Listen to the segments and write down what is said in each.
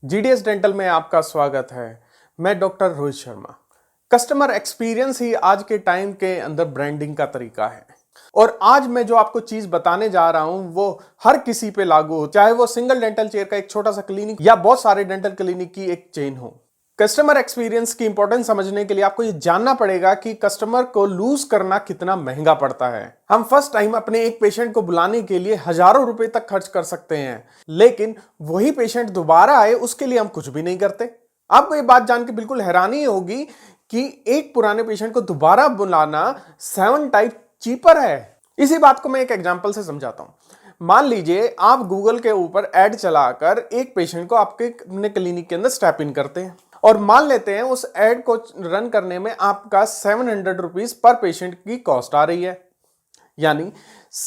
GDS dental में आपका स्वागत है। मैं doctor Rohit Sharma. Customer experience ही आज के टाइम के अंदर ब्रांडिंग का तरीका है और आज मैं जो आपको चीज बताने जा रहा हूं वो हर किसी पे लागू हो, चाहे वो सिंगल डेंटल चेयर का एक छोटा सा क्लिनिक या बहुत सारे डेंटल क्लिनिक की एक चेन हो। कस्टमर एक्सपीरियंस की इंपॉर्टेंस समझने के लिए आपको ये जानना पड़ेगा कि कस्टमर को लूज करना कितना महंगा पड़ता है। हम फर्स्ट टाइम अपने एक पेशेंट को बुलाने के लिए हजारों रुपए तक खर्च कर सकते हैं, लेकिन वही पेशेंट दोबारा आए उसके लिए हम कुछ भी नहीं करते। आपको ये बात जान के बिल्कुल हैरानी होगी कि एक पुराने पेशेंट को दोबारा बुलाना 7 टाइप चीपर है। इसी बात को मैं एक एग्जांपल से समझाता हूं। मान लीजिए आप गूगल के ऊपर एड चलाकर एक पेशेंट को आपके अपने क्लिनिक के अंदर स्टेप इन करते हैं और मान लेते हैं उस एड को रन करने में आपका 700 रुपीज पर पेशेंट की कॉस्ट आ रही है। यानी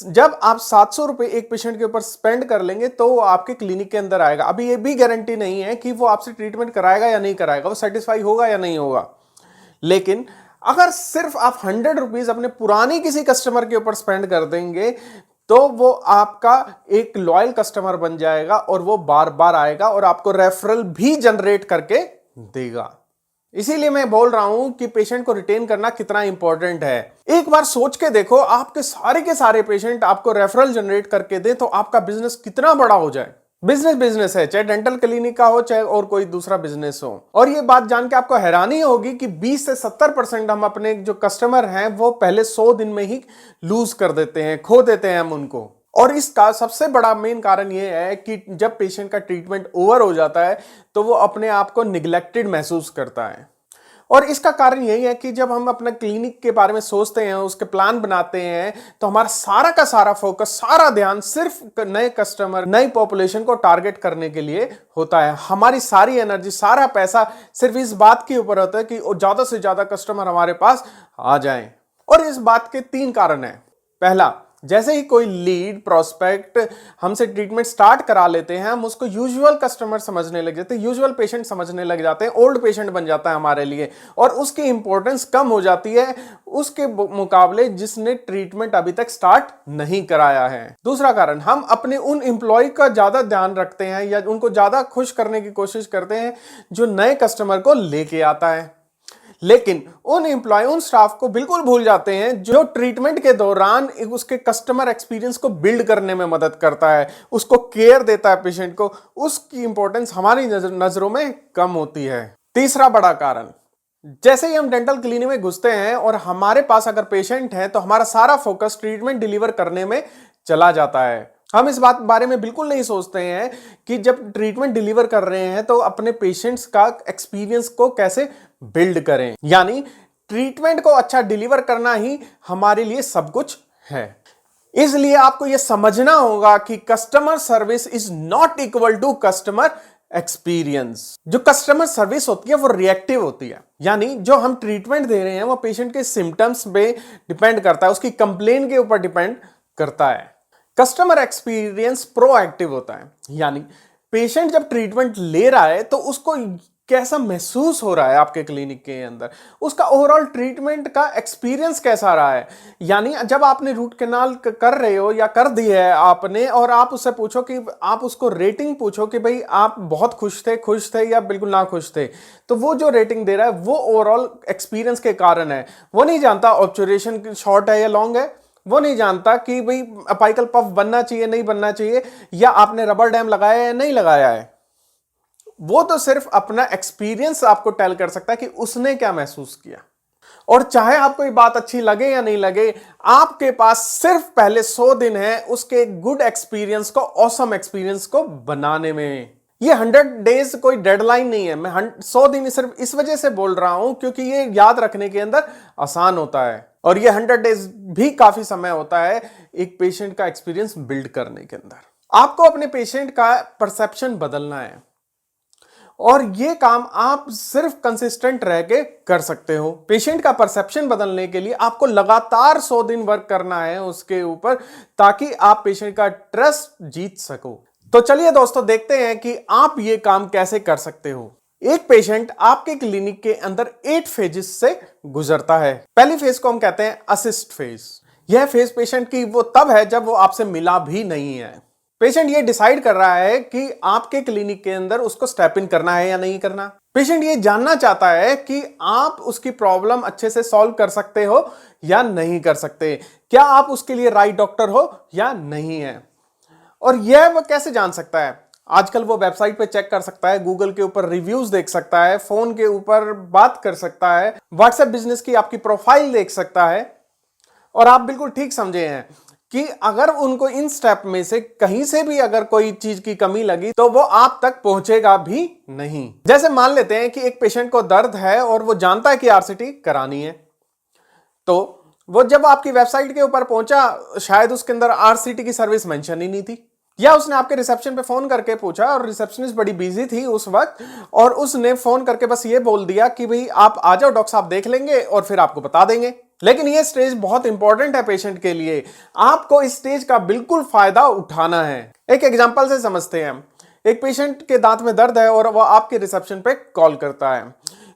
जब आप 700 रुपए एक पेशेंट के ऊपर स्पेंड कर लेंगे तो वो आपके क्लिनिक के अंदर आएगा। अभी ये भी गारंटी नहीं है कि वो आपसे ट्रीटमेंट कराएगा या नहीं कराएगा, वो सेटिस्फाई होगा या नहीं होगा। लेकिन अगर सिर्फ आप 100 रुपीज अपने पुरानी किसी कस्टमर के ऊपर स्पेंड कर देंगे तो वो आपका एक लॉयल कस्टमर बन जाएगा और वो बार बार आएगा और आपको रेफरल भी जनरेट करके देगा। इसीलिए मैं बोल रहा हूं कि पेशेंट को रिटेन करना कितना इंपॉर्टेंट है। एक बार सोच के देखो, आपके सारे पेशेंट आपको रेफरल जनरेट करके दे तो आपका बिजनेस कितना बड़ा हो जाए। बिजनेस है, चाहे डेंटल क्लिनिक का हो चाहे और कोई दूसरा बिजनेस हो। और ये बात जान के आपको हैरानी होगी कि 20 से 70% हम अपने जो कस्टमर हैं वो पहले 100 दिन में ही लूज कर देते हैं, खो देते हैं हम उनको। और इसका सबसे बड़ा मेन कारण यह है कि जब पेशेंट का ट्रीटमेंट ओवर हो जाता है तो वो अपने आप को निगलेक्टेड महसूस करता है। और इसका कारण यही है कि जब हम अपना क्लिनिक के बारे में सोचते हैं, उसके प्लान बनाते हैं, तो हमारा सारा का सारा फोकस, सारा ध्यान सिर्फ नए कस्टमर, नई पॉपुलेशन को टारगेट करने के लिए होता है। हमारी सारी एनर्जी, सारा पैसा सिर्फ इस बात के ऊपर होता है कि ज्यादा से ज्यादा कस्टमर हमारे पास आ जाएं। और इस बात के 3 कारण हैं। पहला, जैसे ही कोई लीड प्रोस्पेक्ट हमसे ट्रीटमेंट स्टार्ट करा लेते हैं, हम उसको यूजुअल कस्टमर समझने लग जाते हैं, यूजुअल पेशेंट समझने लग जाते हैं, ओल्ड पेशेंट बन जाता है हमारे लिए और उसकी इंपॉर्टेंस कम हो जाती है उसके मुकाबले जिसने ट्रीटमेंट अभी तक स्टार्ट नहीं कराया है। दूसरा कारण, हम अपने उन एम्प्लॉय का ज्यादा ध्यान रखते हैं या उनको ज्यादा खुश करने की कोशिश करते हैं जो नए कस्टमर को लेके आता है, लेकिन उन एम्प्लॉय, उन स्टाफ को बिल्कुल भूल जाते हैं जो ट्रीटमेंट के दौरान उसके कस्टमर एक्सपीरियंस को बिल्ड करने में मदद करता है, उसको केयर देता है पेशेंट को। उसकी इंपॉर्टेंस हमारी नजरों में कम होती है। तीसरा बड़ा कारण, जैसे ही हम डेंटल क्लिनिक में घुसते हैं और हमारे पास अगर पेशेंट है तो हमारा सारा फोकस ट्रीटमेंट डिलीवर करने में चला जाता है। हम इस बारे में बिल्कुल नहीं सोचते हैं कि जब ट्रीटमेंट डिलीवर कर रहे हैं तो अपने पेशेंट्स का एक्सपीरियंस को कैसे बिल्ड करें। यानी ट्रीटमेंट को अच्छा डिलीवर करना ही हमारे लिए सब कुछ है। इसलिए आपको यह समझना होगा कि customer service is not equal to customer experience. जो कस्टमर सर्विस होती है वो रिएक्टिव होती है, यानी जो हम ट्रीटमेंट दे रहे हैं वो पेशेंट के सिम्टम्स पे डिपेंड करता है, उसकी कंप्लेन के ऊपर डिपेंड करता है। कस्टमर एक्सपीरियंस प्रोएक्टिव होता है, यानी पेशेंट जब ट्रीटमेंट ले रहा है तो उसको कैसा महसूस हो रहा है आपके क्लिनिक के अंदर, उसका ओवरऑल ट्रीटमेंट का एक्सपीरियंस कैसा रहा है। यानी जब आपने रूट कैनाल कर रहे हो या कर दी है आपने और आप उससे पूछो कि आप उसको रेटिंग पूछो कि भाई आप बहुत खुश थे या बिल्कुल ना खुश थे, तो वो जो रेटिंग दे रहा है वो ओवरऑल एक्सपीरियंस के कारण है। वो नहीं जानता ऑब्जर्वेशन शॉर्ट है या लॉन्ग है, वो नहीं जानता कि भाई अपाइकल पफ बनना चाहिए नहीं बनना चाहिए, या आपने रबर डैम लगाया है नहीं लगाया है। वो तो सिर्फ अपना एक्सपीरियंस आपको टेल कर सकता है कि उसने क्या महसूस किया। और चाहे आपको ये बात अच्छी लगे या नहीं लगे, आपके पास सिर्फ पहले 100 दिन है उसके गुड एक्सपीरियंस को, ऑसम एक्सपीरियंस को बनाने में। ये 100 डेज कोई डेडलाइन नहीं है। मैं 100 दिन सिर्फ इस वजह से बोल रहा हूं क्योंकि ये याद रखने के अंदर आसान होता है और ये 100 डेज भी काफी समय होता है एक पेशेंट का एक्सपीरियंस बिल्ड करने के अंदर। आपको अपने पेशेंट का परसेप्शन बदलना है और ये काम आप सिर्फ कंसिस्टेंट रह के कर सकते हो। पेशेंट का परसेप्शन बदलने के लिए आपको लगातार 100 दिन वर्क करना है उसके ऊपर, ताकि आप पेशेंट का ट्रस्ट जीत सको। तो चलिए दोस्तों, देखते हैं कि आप ये काम कैसे कर सकते हो। एक पेशेंट आपके क्लिनिक के अंदर 8 फेजेस से गुजरता है। पहली फेज को हम कहते हैं असिस्ट फेज। यह फेज पेशेंट की वो तब है जब वो आपसे मिला भी नहीं है। पेशेंट ये डिसाइड कर रहा है कि आपके क्लिनिक के अंदर उसको स्टेप इन करना है या नहीं करना। पेशेंट ये जानना चाहता है कि आप उसकी प्रॉब्लम अच्छे से सॉल्व कर सकते हो या नहीं कर सकते, क्या आप उसके लिए राइट डॉक्टर हो या नहीं है। और यह वो कैसे जान सकता है? आजकल वो वेबसाइट पे चेक कर सकता है, गूगल के ऊपर रिव्यूज देख सकता है, फोन के ऊपर बात कर सकता है, व्हाट्सएप बिजनेस की आपकी प्रोफाइल देख सकता है। और आप बिल्कुल ठीक समझे हैं कि अगर उनको इन स्टेप में से कहीं से भी अगर कोई चीज की कमी लगी तो वो आप तक पहुंचेगा भी नहीं। जैसे मान लेते हैं कि एक पेशेंट को दर्द है और वो जानता है कि आरसीटी करानी है, तो वो जब आपकी वेबसाइट के ऊपर पहुंचा शायद उसके अंदर आरसीटी की सर्विस मेंशन ही नहीं थी, या उसने आपके रिसेप्शन पे फोन करके पूछा और रिसेप्शनिस्ट बड़ी बिजी थी उस वक्त और उसने फोन करके बस ये बोल दिया कि भाई आप आ जाओ, डॉक्टर साहब देख लेंगे और फिर आपको बता देंगे। लेकिन ये स्टेज बहुत इंपॉर्टेंट है पेशेंट के लिए, आपको इस स्टेज का बिल्कुल फायदा उठाना है। एक एग्जांपल से समझते हैं। एक पेशेंट के दांत में दर्द है और वह आपके रिसेप्शन पे कॉल करता है।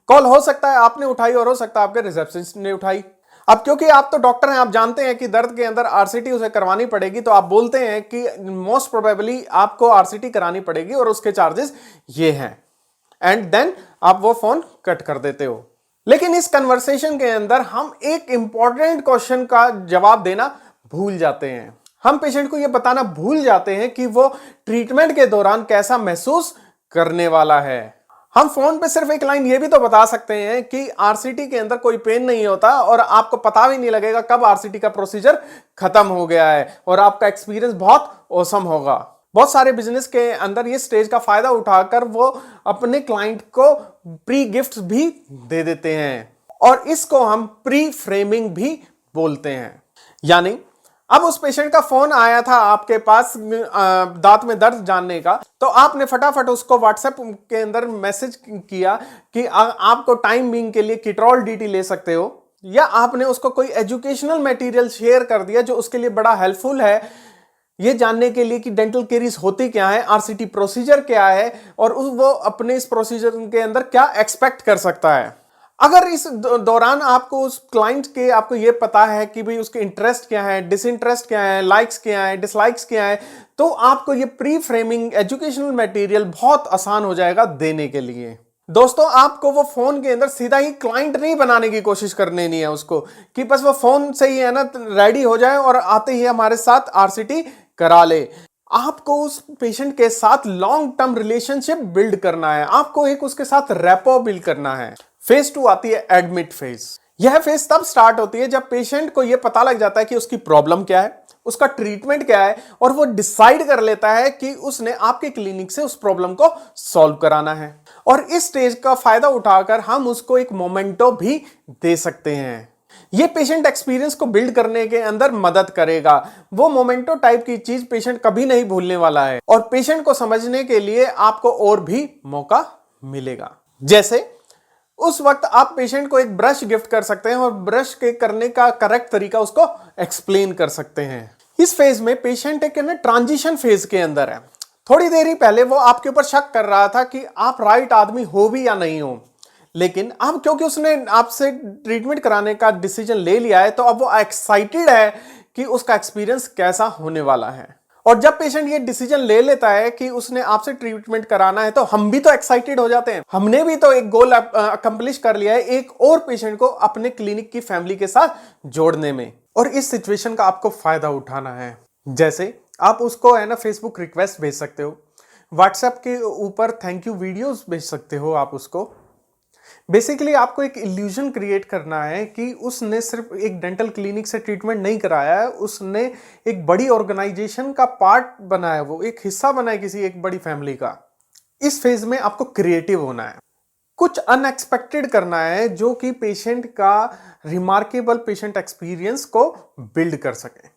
कॉल हो सकता है आपने उठाई और हो सकता है आपके रिसेप्शनिस्ट ने उठाई। अब क्योंकि आप तो डॉक्टर हैं, आप जानते हैं कि दर्द के अंदर आरसीटी उसे करवानी पड़ेगी, तो आप बोलते हैं कि मोस्ट प्रोबेबली आपको आरसीटी करानी पड़ेगी और उसके चार्जेस ये हैं, एंड देन आप वो फोन कट कर देते हो। लेकिन इस कन्वर्सेशन के अंदर हम एक इंपॉर्टेंट क्वेश्चन का जवाब देना भूल जाते हैं। हम पेशेंट को यह बताना भूल जाते हैं कि वो ट्रीटमेंट के दौरान कैसा महसूस करने वाला है। हम फोन पे सिर्फ एक लाइन ये भी तो बता सकते हैं कि आरसीटी के अंदर कोई पेन नहीं होता और आपको पता भी नहीं लगेगा कब आरसीटी का प्रोसीजर खत्म हो गया है और आपका एक्सपीरियंस बहुत औसम होगा। बहुत सारे बिजनेस के अंदर ये स्टेज का फायदा उठाकर वो अपने क्लाइंट को प्री गिफ्ट्स भी दे देते हैं और इसको हम प्री फ्रेमिंग भी बोलते हैं। यानी अब उस पेशेंट का फोन आया था आपके पास दांत में दर्द जानने का, तो आपने फटाफट उसको व्हाट्सएप के अंदर मैसेज किया कि आपको टाइम बीइंग के लिए किट्रॉल डीटी ले सकते हो, या आपने उसको कोई एजुकेशनल मटेरियल शेयर कर दिया जो उसके लिए बड़ा हेल्पफुल है ये जानने के लिए कि डेंटल केरीज होती क्या है, आरसीटी प्रोसीजर क्या है और वो अपने इस प्रोसीजर के अंदर क्या एक्सपेक्ट कर सकता है। अगर इस दौरान आपको उस क्लाइंट के आपको ये पता है कि भाई उसके इंटरेस्ट क्या है, डिसइंटरेस्ट क्या है, लाइक्स क्या है, डिसलाइक्स क्या है, तो आपको ये प्री फ्रेमिंग एजुकेशनल मटेरियल बहुत आसान हो जाएगा देने के लिए। दोस्तों, आपको वो फोन के अंदर सीधा ही क्लाइंट नहीं बनाने की कोशिश करनी नहीं है उसको कि बस वो फोन से ही है ना रेडी हो जाए और आते ही हमारे साथ आरसीटी करा ले। आपको उस पेशेंट के साथ लॉन्ग टर्म रिलेशनशिप बिल्ड करना है, आपको एक उसके साथ रैपो बिल्ड करना है। फेज 2 आती है एडमिट फेज। यह फेज तब स्टार्ट होती है जब पेशेंट को यह पता लग जाता है कि उसकी प्रॉब्लम क्या है, उसका ट्रीटमेंट क्या है और वो डिसाइड कर लेता है कि उसने आपके क्लिनिक से उस प्रॉब्लम को सॉल्व कराना है। और इस स्टेज का फायदा उठाकर हम उसको एक मोमेंटो भी दे सकते हैं। ये पेशेंट एक्सपीरियंस को बिल्ड करने के अंदर मदद करेगा। वो मोमेंटो टाइप की चीज पेशेंट कभी नहीं भूलने वाला है और पेशेंट को समझने के लिए आपको और भी मौका मिलेगा। जैसे उस वक्त आप पेशेंट को एक ब्रश गिफ्ट कर सकते हैं और ब्रश के करने का करेक्ट तरीका उसको एक्सप्लेन कर सकते हैं। इस फेज में पेशेंट एक ट्रांजिशन फेज के अंदर है। थोड़ी देर ही पहले वो आपके ऊपर शक कर रहा था कि आप राइट आदमी हो भी या नहीं हो, लेकिन अब क्योंकि उसने आपसे ट्रीटमेंट कराने का डिसीजन ले लिया है तो अब वो एक्साइटेड है कि उसका एक्सपीरियंस कैसा होने वाला है। और जब पेशेंट ये डिसीजन ले लेता है कि उसने आपसे ट्रीटमेंट कराना है तो हम भी तो एक्साइटेड हो जाते हैं, हमने भी तो एक गोल अकम्प्लिश कर लिया है, एक और पेशेंट को अपने क्लिनिक की फैमिली के साथ जोड़ने में। और इस सिचुएशन का आपको फायदा उठाना है। जैसे आप उसको है ना फेसबुक रिक्वेस्ट भेज सकते हो, व्हाट्सएप के ऊपर थैंक यू वीडियोस भेज सकते हो आप उसको। बेसिकली आपको एक इल्यूजन क्रिएट करना है कि उसने सिर्फ एक डेंटल क्लिनिक से ट्रीटमेंट नहीं कराया है, उसने एक बड़ी ऑर्गेनाइजेशन का पार्ट बना है, वो एक हिस्सा बना है किसी एक बड़ी फैमिली का। इस फेज में आपको क्रिएटिव होना है, कुछ अनएक्सपेक्टेड करना है जो कि पेशेंट का रिमार्केबल पेशेंट एक्सपीरियंस को बिल्ड कर सके।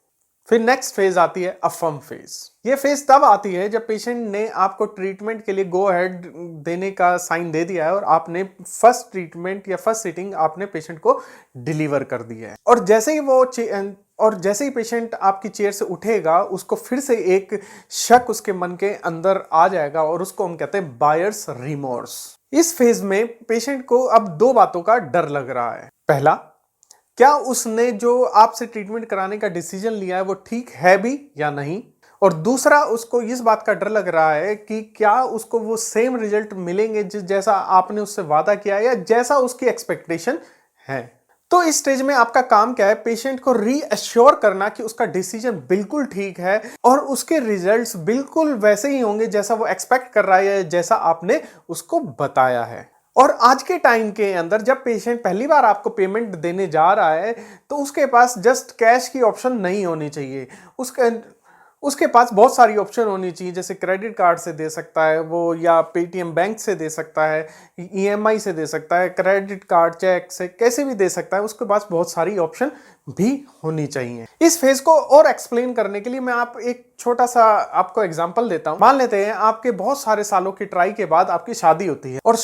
फिर नेक्स्ट फेज आती है अफर्म फेज। ये फेज तब आती है जब पेशेंट ने आपको ट्रीटमेंट के लिए गो अहेड देने का साइन दे दिया है और आपने फर्स्ट ट्रीटमेंट या फर्स्ट सिटिंग आपने पेशेंट को डिलीवर कर दिया है। और जैसे ही पेशेंट आपकी चेयर से उठेगा उसको फिर से एक शक उसके मन के अंदर आ जाएगा और उसको हम कहते हैं बायर्स रिमोर्स। इस फेज में पेशेंट को अब दो बातों का डर लग रहा है। पहला, क्या उसने जो आपसे ट्रीटमेंट कराने का डिसीजन लिया है वो ठीक है भी या नहीं, और दूसरा, उसको इस बात का डर लग रहा है कि क्या उसको वो सेम रिजल्ट मिलेंगे जैसा आपने उससे वादा किया है या जैसा उसकी एक्सपेक्टेशन है। तो इस स्टेज में आपका काम क्या है, पेशेंट को रीअश्योर करना कि उसका डिसीजन बिल्कुल ठीक है और उसके रिजल्ट्स बिल्कुल वैसे ही होंगे जैसा वो एक्सपेक्ट कर रहा है, जैसा आपने उसको बताया है। और आज के टाइम के अंदर जब पेशेंट पहली बार आपको पेमेंट देने जा रहा है तो उसके पास जस्ट कैश की ऑप्शन नहीं होनी चाहिए, उसके पास बहुत सारी ऑप्शन होनी चाहिए, जैसे क्रेडिट कार्ड से दे सकता है वो, या पेटीएम बैंक से दे सकता है, ईएमआई से दे सकता है, क्रेडिट कार्ड चेक से कैसे भी दे सकता है, उसके पास बहुत सारी ऑप्शन भी होनी चाहिए। इस फेज को और एक्सप्लेन करने के लिए मैं आप एक छोटा सा आपको एग्जांपल देता हूं। मान लेते हैं आपके बहुत सारे सालों की ट्राई के बाद आपकी शादी होती है और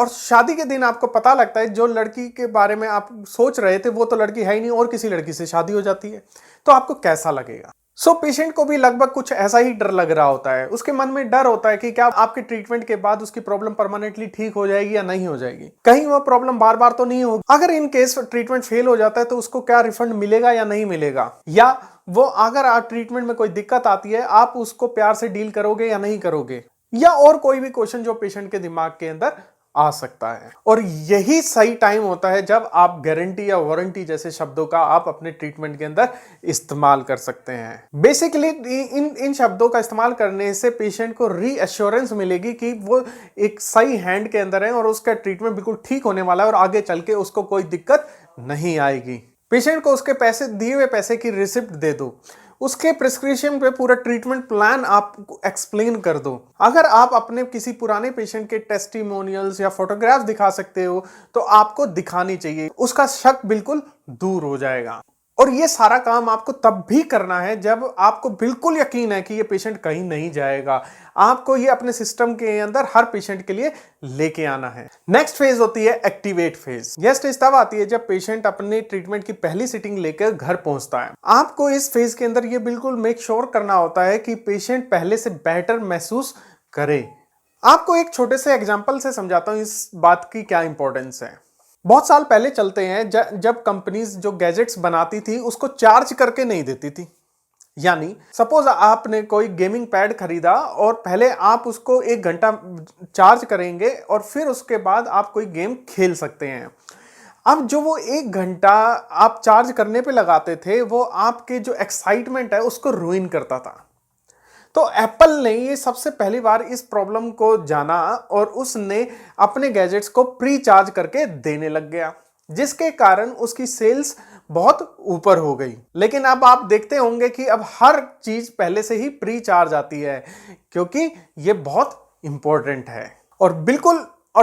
शादी के दिन आपको पता लगता है जो लड़की के बारे में आप सोच रहे थे वो तो लड़की है ही नहीं और किसी लड़की से शादी हो जाती है, तो आपको कैसा लगेगा। पेशेंट को भी लगभग कुछ ऐसा ही डर लग रहा होता है। उसके मन में डर होता है कि क्या आपके ट्रीटमेंट के बाद उसकी प्रॉब्लम परमानेंटली ठीक हो जाएगी या नहीं हो जाएगी, कहीं वो प्रॉब्लम बार बार तो नहीं होगी। अगर इन केस ट्रीटमेंट फेल हो जाता है तो उसको क्या रिफंड मिलेगा या नहीं मिलेगा, या वो अगर आप ट्रीटमेंट में कोई दिक्कत आती है आप उसको प्यार से डील करोगे या नहीं करोगे, या और कोई भी क्वेश्चन जो पेशेंट के दिमाग के अंदर आ सकता है। और यही सही टाइम होता है जब आप गारंटी या वारंटी जैसे शब्दों का आप अपने ट्रीटमेंट के अंदर इस्तेमाल कर सकते हैं। बेसिकली इन शब्दों का इस्तेमाल करने से पेशेंट को रीअश्योरेंस मिलेगी कि वो एक सही हैंड के अंदर है और उसका ट्रीटमेंट बिल्कुल ठीक होने वाला है और आगे चल के उसको कोई दिक्कत नहीं आएगी। पेशेंट को उसके पैसे, दिए हुए पैसे की रिसिप्ट दे दो, उसके प्रिस्क्रिप्शन पे पूरा ट्रीटमेंट प्लान आप एक्सप्लेन कर दो। अगर आप अपने किसी पुराने पेशेंट के टेस्टिमोनियल्स या फोटोग्राफ्स दिखा सकते हो तो आपको दिखानी चाहिए, उसका शक बिल्कुल दूर हो जाएगा। और ये सारा काम आपको तब भी करना है जब आपको बिल्कुल यकीन है कि ये पेशेंट कहीं नहीं जाएगा। आपको ये अपने सिस्टम के अंदर हर पेशेंट के लिए लेके आना है। नेक्स्ट फेज होती है एक्टिवेट फेज। यह स्टेज तब आती है जब पेशेंट अपने ट्रीटमेंट की पहली सिटिंग लेकर घर पहुंचता है। आपको इस फेज के अंदर ये बिल्कुल मेक श्योर करना होता है कि पेशेंट पहले से बेटर महसूस करे। आपको एक छोटे से एग्जाम्पल से समझाता हूं इस बात की क्या इंपॉर्टेंस है। बहुत साल पहले चलते हैं जब कंपनीज जो गैजेट्स बनाती थी उसको चार्ज करके नहीं देती थी। यानी सपोज आपने कोई गेमिंग पैड खरीदा और पहले आप उसको 1 घंटा चार्ज करेंगे और फिर उसके बाद आप कोई गेम खेल सकते हैं। अब जो वो 1 घंटा आप चार्ज करने पे लगाते थे वो आपके जो एक्साइटमेंट है उसको रूइन करता था। तो एप्पल ने ये सबसे पहली बार इस प्रॉब्लम को जाना और उसने अपने गैजेट्स को प्री चार्ज करके देने लग गया, जिसके कारण उसकी सेल्स बहुत ऊपर हो गई। लेकिन अब आप देखते होंगे कि अब हर चीज पहले से ही प्री चार्ज आती है क्योंकि ये बहुत इंपॉर्टेंट है। और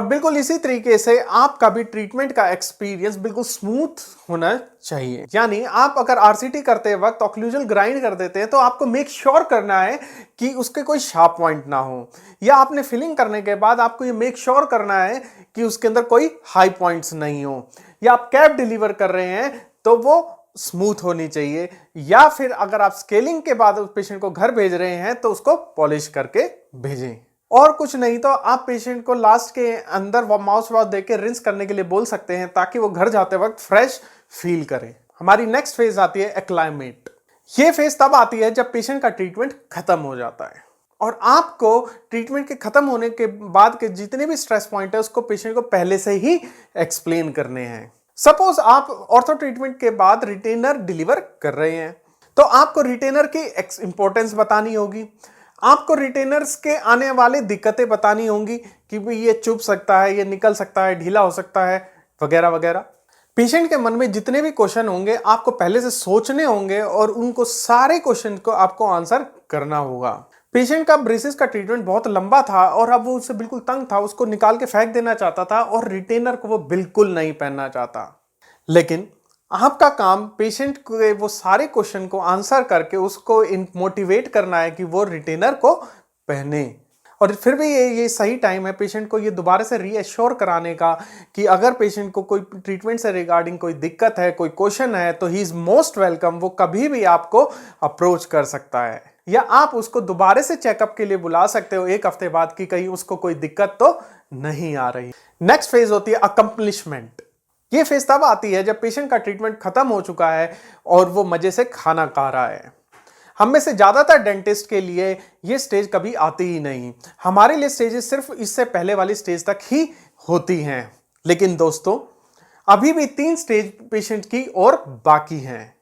बिल्कुल इसी तरीके से आपका भी ट्रीटमेंट का एक्सपीरियंस बिल्कुल स्मूथ होना चाहिए। यानी आप अगर आरसीटी करते वक्त ऑक्लूजल ग्राइंड कर देते हैं तो आपको मेक श्योर करना है कि उसके कोई शार्प पॉइंट ना हो, या आपने फिलिंग करने के बाद आपको ये मेक श्योर करना है कि उसके अंदर कोई हाई पॉइंट्स नहीं हो, या आप कैप डिलीवर कर रहे हैं तो वो स्मूथ होनी चाहिए, या फिर अगर आप स्केलिंग के बाद उस पेशेंट को घर भेज रहे हैं तो उसको पॉलिश करके भेजें। और कुछ नहीं तो आप पेशेंट को लास्ट के अंदर माउथ वॉश देके रिंस करने के लिए बोल सकते हैं ताकि वो घर जाते वक्त फ्रेश फील करे। हमारी नेक्स्ट फेज आती है एक्लाइमेट। ये फेज तब आती है जब पेशेंट का ट्रीटमेंट खत्म हो जाता है और आपको ट्रीटमेंट के खत्म होने के बाद के जितने भी स्ट्रेस पॉइंट है उसको पेशेंट को पहले से ही एक्सप्लेन करने हैं। सपोज आप ऑर्थो ट्रीटमेंट के बाद रिटेनर डिलीवर कर रहे हैं तो आपको रिटेनर की इंपॉर्टेंस बतानी होगी, आपको रिटेनर्स के आने वाले दिक्कतें बतानी होंगी कि भाई ये चुभ सकता है, ये निकल सकता है, ढीला हो सकता है, वगैरह वगैरह। पेशेंट के मन में जितने भी क्वेश्चन होंगे आपको पहले से सोचने होंगे और उनको सारे क्वेश्चन को आपको आंसर करना होगा। पेशेंट का ब्रेसेस का ट्रीटमेंट बहुत लंबा था और अब वो उससे बिल्कुल तंग था, उसको निकाल के फेंक देना चाहता था और रिटेनर को वो बिल्कुल नहीं पहनना चाहता। लेकिन आपका काम पेशेंट के वो सारे क्वेश्चन को आंसर करके उसको मोटिवेट करना है कि वो रिटेनर को पहने। और फिर भी ये सही टाइम है पेशेंट को ये दोबारा से रीअश्योर कराने का कि अगर पेशेंट को कोई ट्रीटमेंट से रिगार्डिंग कोई दिक्कत है, कोई क्वेश्चन है तो ही इज मोस्ट वेलकम, वो कभी भी आपको अप्रोच कर सकता है, या आप उसको दोबारा से चेकअप के लिए बुला सकते हो 1 हफ्ते बाद कि कहीं उसको कोई दिक्कत तो नहीं आ रही। नेक्स्ट फेज होती है अकम्पलिशमेंट। ये फेज तब आती है जब पेशेंट का ट्रीटमेंट खत्म हो चुका है और वो मजे से खाना खा रहा है। हम में से ज्यादातर डेंटिस्ट के लिए ये स्टेज कभी आती ही नहीं। हमारे लिए स्टेजेस सिर्फ इससे पहले वाली स्टेज तक ही होती हैं। लेकिन दोस्तों, अभी भी 3 स्टेज पेशेंट की और बाकी हैं।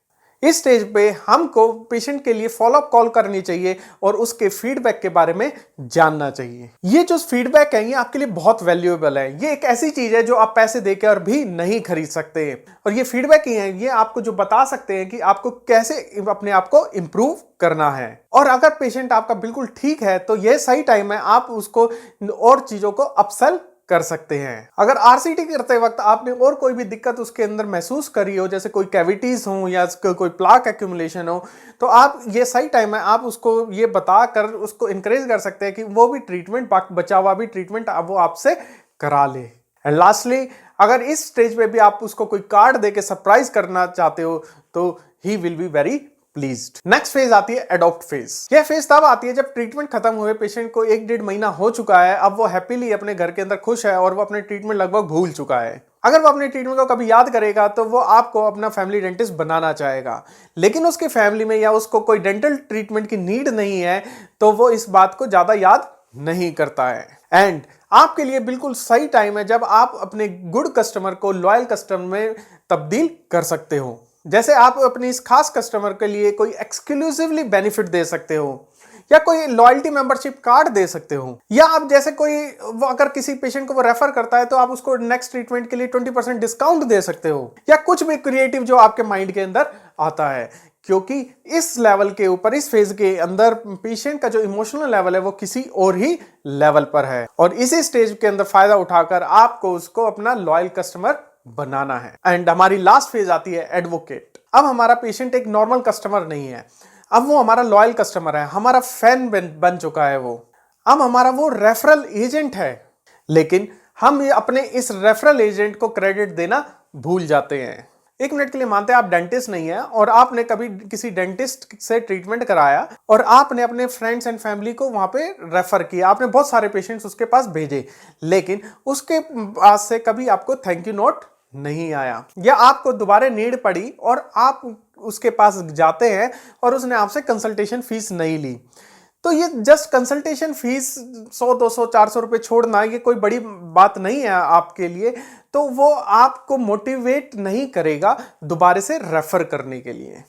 इस स्टेज पे हमको पेशेंट के लिए फॉलोअप कॉल करनी चाहिए और उसके फीडबैक के बारे में जानना चाहिए। ये जो फीडबैक है ये आपके लिए बहुत वैल्यूएबल है। ये एक ऐसी चीज है जो आप पैसे देकर भी नहीं खरीद सकते। और ये फीडबैक ही है, ये आपको जो बता सकते हैं कि आपको कैसे अपने आप को इंप्रूव करना है। और अगर पेशेंट आपका बिल्कुल ठीक है तो यह सही टाइम है आप उसको और चीजों को अपसेल कर सकते हैं। अगर आरसीटी करते वक्त आपने और कोई भी दिक्कत उसके अंदर महसूस करी हो, जैसे कोई कैविटीज हो या कोई प्लाक एक्यूमुलेशन हो, तो आप ये सही टाइम है आप उसको ये बताकर उसको इनकरेज कर सकते हैं कि वो भी ट्रीटमेंट, बचा हुआ भी ट्रीटमेंट वो आपसे करा ले। एंड लास्टली, अगर इस स्टेज पे भी आप उसको कोई कार्ड देके सरप्राइज करना चाहते हो तो he will be very pleased. Next phase आती है एडॉप्ट फेज। यह फेज तब आती है जब ट्रीटमेंट खत्म हुए, पेशेंट को 1-1.5 महीना हो चुका है, अब वो हैप्पीली अपने घर के अंदर खुश है और वो अपने ट्रीटमेंट लगभग भूल चुका है। अगर वो अपने ट्रीटमेंट को कभी याद करेगा तो वो आपको अपना फैमिली डेंटिस्ट बनाना चाहेगा, लेकिन उसकी फैमिली में या उसको कोई डेंटल ट्रीटमेंट की नीड नहीं है तो वो इस बात को ज्यादा याद नहीं करता है। एंड आपके लिए बिल्कुल सही टाइम है जब आप अपने गुड कस्टमर को लॉयल कस्टमर में तब्दील कर सकते हो। जैसे आप अपने इस खास कस्टमर के लिए कोई एक्सक्लूसिवली बेनिफिट दे सकते हो, या कोई लॉयल्टी मेंबरशिप कार्ड दे सकते हो, या आप जैसे कोई अगर किसी पेशेंट को वो रेफर करता है तो आप उसको नेक्स्ट ट्रीटमेंट के लिए 20% डिस्काउंट दे सकते हो, या कुछ भी क्रिएटिव जो आपके माइंड के अंदर आता है। क्योंकि इस लेवल के ऊपर, इस फेज के अंदर पेशेंट का जो इमोशनल लेवल है वो किसी और ही लेवल पर है, और इसी स्टेज के अंदर फायदा उठाकर आपको उसको अपना लॉयल कस्टमर बनाना है। एंड हमारी लास्ट फेज आती है एडवोकेट। अब हमारा पेशेंट एक नॉर्मल कस्टमर नहीं है, अब वो हमारा लॉयल कस्टमर है, हमारा फैन बन चुका है वो। अब हमारा वो रेफरल एजेंट है, लेकिन हम अपने इस रेफरल एजेंट को क्रेडिट देना भूल जाते हैं। 1 मिनट के लिए मानते हैं आप डेंटिस्ट नहीं है और आपने कभी किसी डेंटिस्ट से ट्रीटमेंट कराया और आपने अपने फ्रेंड्स एंड फैमिली को वहां पे रेफर किया, आपने बहुत सारे पेशेंट्स उसके पास भेजे, लेकिन उसके पास से कभी आपको थैंक यू नोट नहीं आया, या आपको दोबारा नीड पड़ी और आप उसके पास जाते हैं और उसने आपसे कंसल्टेशन फीस नहीं ली। तो ये जस्ट कंसल्टेशन फीस 100, 200, 400 रुपए छोड़ना ये कोई बड़ी बात नहीं है आपके लिए, तो वो आपको मोटिवेट नहीं करेगा दोबारा से रेफर करने के लिए।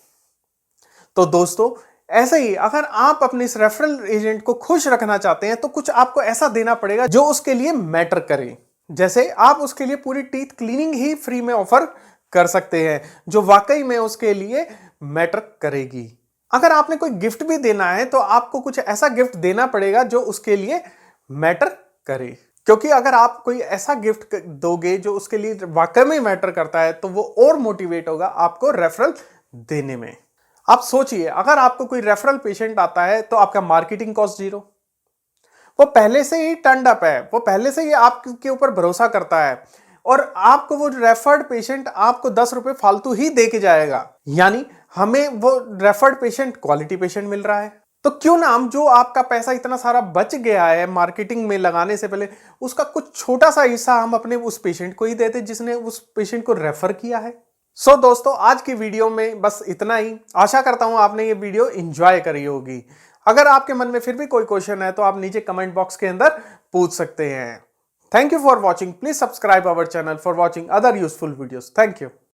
तो दोस्तों, ऐसे ही अगर आप अपने इस रेफरल एजेंट को खुश रखना चाहते हैं तो कुछ आपको ऐसा देना पड़ेगा जो उसके लिए मैटर करे। जैसे आप उसके लिए पूरी टीथ क्लीनिंग ही फ्री में ऑफर कर सकते हैं जो वाकई में उसके लिए मैटर करेगी। अगर आपने कोई गिफ्ट भी देना है तो आपको कुछ ऐसा गिफ्ट देना पड़ेगा जो उसके लिए मैटर करे, क्योंकि अगर आप कोई ऐसा गिफ्ट दोगे जो उसके लिए वाकई में मैटर करता है तो वो और मोटिवेट होगा आपको रेफरल देने में। आप सोचिए, अगर आपको कोई रेफरल पेशेंट आता है तो आपका मार्केटिंग कॉस्ट 0, वो पहले से ही टर्न्ड अप है, वो पहले से ही आपके ऊपर भरोसा करता है और आपको वो रेफर्ड पेशेंट आपको 10 रुपए फालतू ही दे के जाएगा, यानी हमें वो रेफर्ड पेशेंट क्वालिटी पेशेंट मिल रहा है। तो क्यों ना हम जो आपका पैसा इतना सारा बच गया है मार्केटिंग में लगाने से पहले, उसका कुछ छोटा सा हिस्सा हम अपने उस पेशेंट को ही देते जिसने उस पेशेंट को रेफर किया है। सो दोस्तों, आज की वीडियो में बस इतना ही। आशा करता हूं आपने ये वीडियो एंजॉय करी होगी। अगर आपके मन में फिर भी कोई क्वेश्चन है तो आप नीचे कमेंट बॉक्स के अंदर पूछ सकते हैं। Thank you for watching. Please subscribe our channel for watching other useful videos. Thank you.